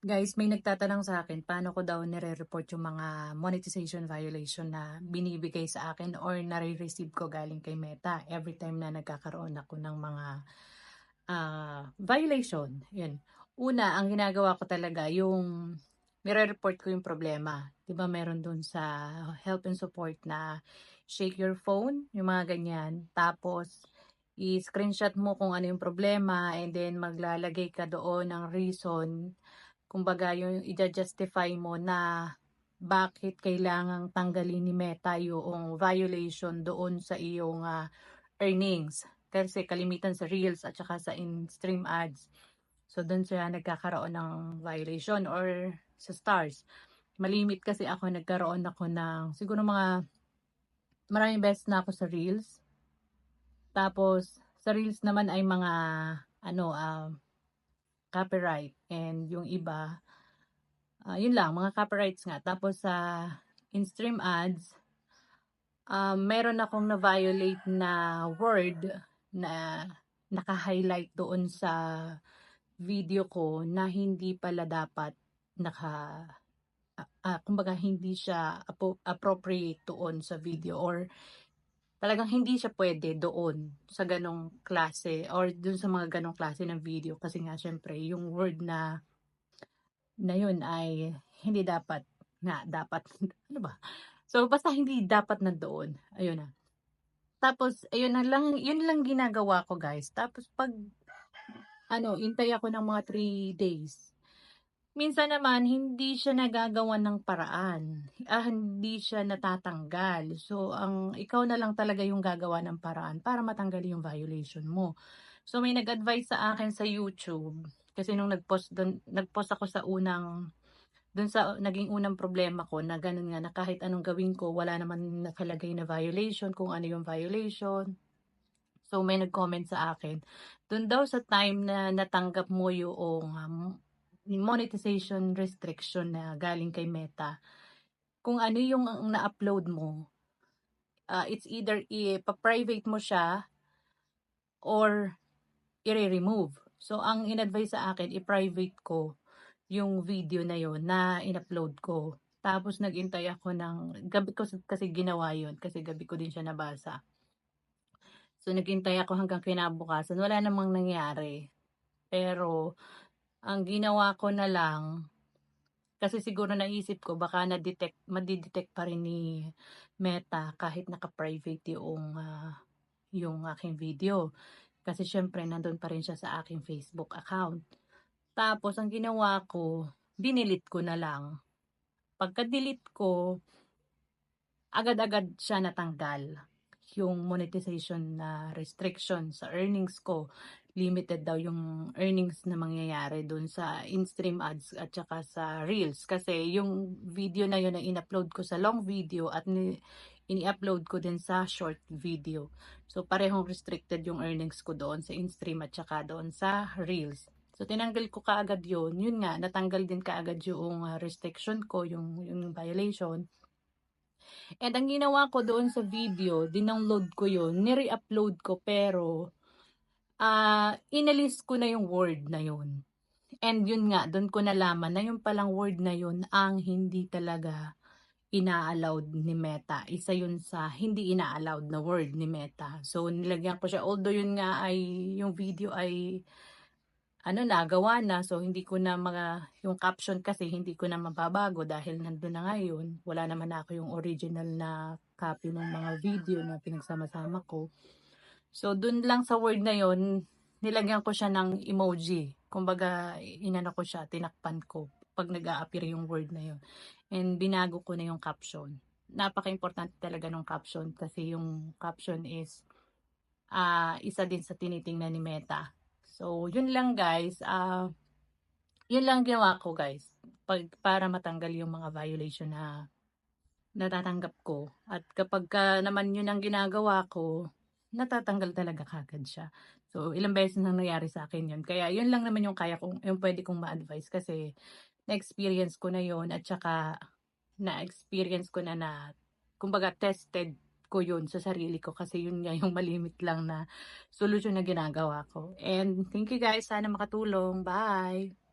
Guys, may nagtatanong sa akin paano ko daw nire-report yung mga monetization violation na binibigay sa akin or nare-receive ko galing kay Meta every time na nagkakaroon ako ng mga violation. Yun. Una, ang ginagawa ko talaga yung nire-report ko yung problema. 'Di ba meron dun sa help and support na shake your phone, yung mga ganyan. Tapos i-screenshot mo kung ano yung problema and then maglalagay ka doon ng reason. Kumbaga yung ija-justify mo na bakit kailangang tanggalin ni Meta yung violation doon sa iyong earnings. Kasi kalimitan sa Reels at saka sa in-stream ads. So doon siya nagkakaroon ng violation or sa stars. Malimit kasi ako nagkaroon ako ng siguro mga maraming beses na ako sa Reels. Tapos sa Reels naman ay mga ano copyright and yung iba yun lang, mga copyrights nga. Tapos sa in-stream ads, meron akong na-violate na word na naka-highlight doon sa video ko na hindi pala dapat naka kumbaga hindi siya appropriate doon sa video or talagang hindi siya pwede doon sa ganong klase or doon sa mga ganong klase ng video kasi nga syempre yung word na yun ay hindi dapat nga dapat ano ba? So basta hindi dapat nandoon. Ayun na. Tapos ayun na lang, yun lang ginagawa ko, guys. Tapos pag hintay ako ng mga 3 days. Minsan naman hindi siya nagagawan ng paraan. Hindi siya natatanggal. So ang ikaw na lang talaga yung gagawa ng paraan para matanggal yung violation mo. So may nag-advise sa akin sa YouTube kasi nung nagpost ako sa dun sa naging unang problema ko na ganun nga na kahit anong gawin ko wala naman nakalagay na violation kung ano yung violation. So may nag-comment sa akin. Dun daw sa time na natanggap mo yung monetization restriction na galing kay Meta, kung ano yung na-upload mo, it's either ipa-private mo siya or i-remove. So ang in-advise sa akin, i-private ko yung video na yon na in-upload ko. Tapos nag-intay ako gabi ko kasi ginawa yon kasi gabi ko din siya nabasa. So nag-intay ako hanggang kinabukasan, wala namang nangyari. Pero ang ginawa ko na lang, kasi siguro naisip ko baka madidetect pa rin ni Meta kahit naka-private yung aking video. Kasi syempre nandun pa rin siya sa aking Facebook account. Tapos ang ginawa ko, dinilit ko na lang. Pagka-delete ko, agad-agad siya natanggal. Yung monetization na restriction sa earnings ko, limited daw yung earnings na mangyayari dun sa in-stream ads at saka sa Reels. Kasi yung video na yun na in-upload ko sa long video at ini-upload ko din sa short video. So parehong restricted yung earnings ko doon sa in-stream at saka doon sa Reels. So tinanggal ko kaagad yun. Yun nga, natanggal din kaagad yung restriction ko, yung violation. And ang ginawa ko doon sa video, dinownload ko yun, nire-upload ko pero inalis ko na yung word na yun. And yun nga, doon ko nalaman na yung palang word na yun ang hindi talaga ina-allowed ni Meta. Isa yun sa hindi ina-allowed na word ni Meta. So nilagyan ko siya, although yun nga ay, yung video ay nagawa na. So, hindi ko na yung caption kasi hindi ko na mababago dahil nandun na ngayon. Wala naman ako yung original na copy ng mga video na pinagsama-sama ko. So, dun lang sa word na yon nilagyan ko siya ng emoji. Kumbaga, inano ko siya, tinakpan ko pag nag-a-appear yung word na yon. And binago ko na yung caption. Napaka-importante talaga ng caption kasi yung caption is isa din sa tinitingnan ni Meta. So, yun lang guys. Yun lang ginawa ko guys. Para matanggal yung mga violation na natatanggap ko. At kapag naman yun ang ginagawa ko, natatanggal talaga kagad siya. So, ilang beses na nangyari sa akin yun. Kaya yun lang naman yung yung pwede kong ma-advise kasi na-experience ko na yun at saka na-experience ko na kumbaga tested ko yun sa sarili ko kasi yun nga yung malimit lang na solusyon na ginagawa ko. And thank you guys. Sana makatulong. Bye!